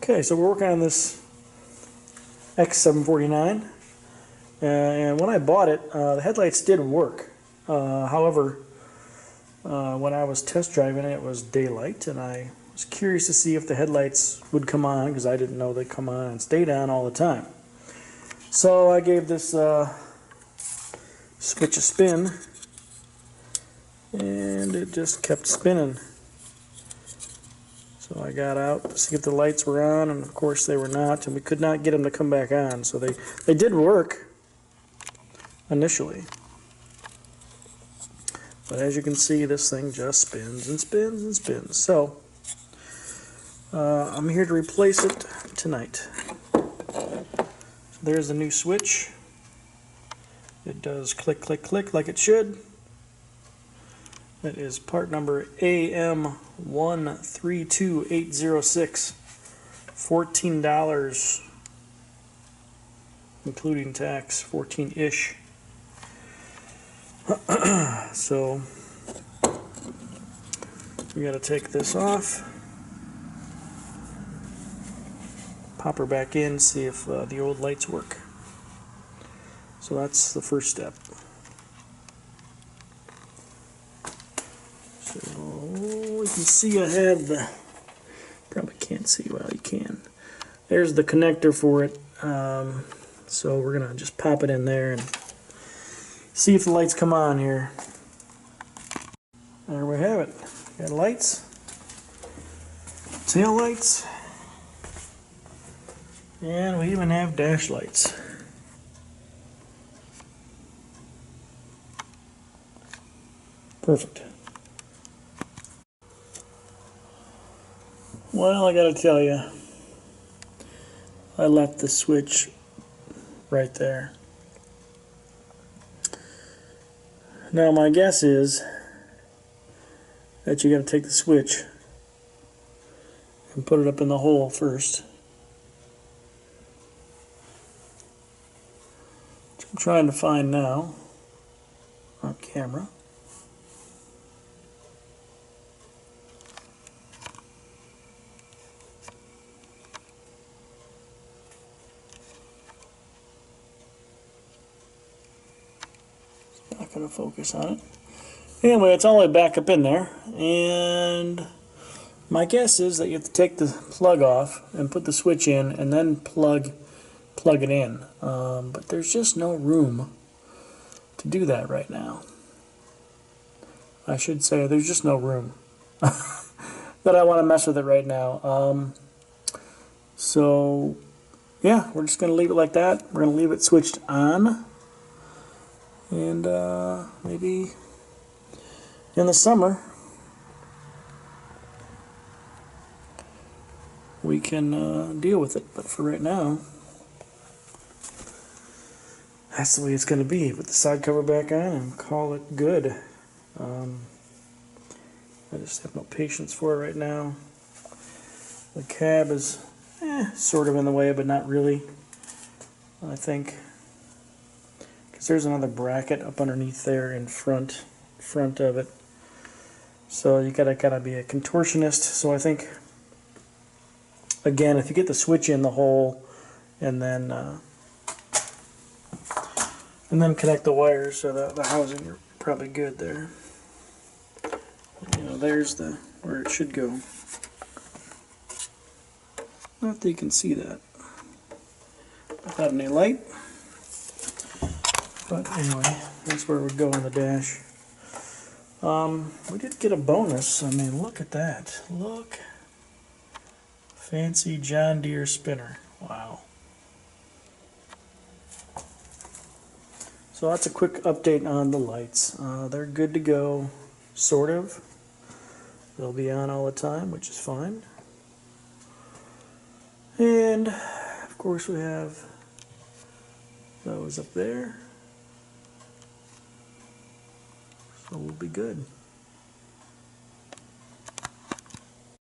Okay, so we're working on this X749, and when I bought it, the headlights did work. However, when I was test driving it was daylight, and I was curious to see if the headlights would come on, because I didn't know they'd come on and stayed on all the time. So I gave this switch a spin, and it just kept spinning. So I got out to see if the lights were on, and of course they were not, and we could not get them to come back on. So they did work initially. But as you can see, this thing just spins and spins and spins. So I'm here to replace it tonight. So there's the new switch. It does click, click, click like it should. It is part number AM132806. $14, including tax, 14-ish. So we got to take this off, pop her back in, see if the old lights work. So that's the first step. So you can see I have the, probably can't see, well you can. There's the connector for it. So we're gonna just pop it in there and see if the lights come on here. There we have it. Got lights, tail lights, and we even have dash lights. Perfect. Well, I gotta tell you, I left the switch right there. Now my guess is that you gotta take the switch and put it up in the hole first. Which I'm trying to find now on camera. Not going to focus on it. Anyway, it's all the way back up in there, and my guess is that you have to take the plug off and put the switch in and then plug it in. But there's just no room to do that right now. I should say there's just no room that I want to mess with it right now. So yeah, we're just going to leave it like that. We're going to leave it switched on. And maybe in the summer we can deal with it. But for right now, that's the way it's going to be. Put the side cover back on and call it good. I just have no patience for it right now. The cab is sort of in the way, but not really, I think. There's another bracket up underneath there in front of it. So you gotta be a contortionist. So I think, again, if you get the switch in the hole and then connect the wires so the housing, you're probably good there. You know, there's where it should go. Not that you can see that without any light. But anyway, that's where we go on the dash. We did get a bonus. I mean, look at that. Look. Fancy John Deere spinner. Wow. So that's a quick update on the lights. They're good to go, sort of. They'll be on all the time, which is fine. And, of course, we have those up there. So we'll be good.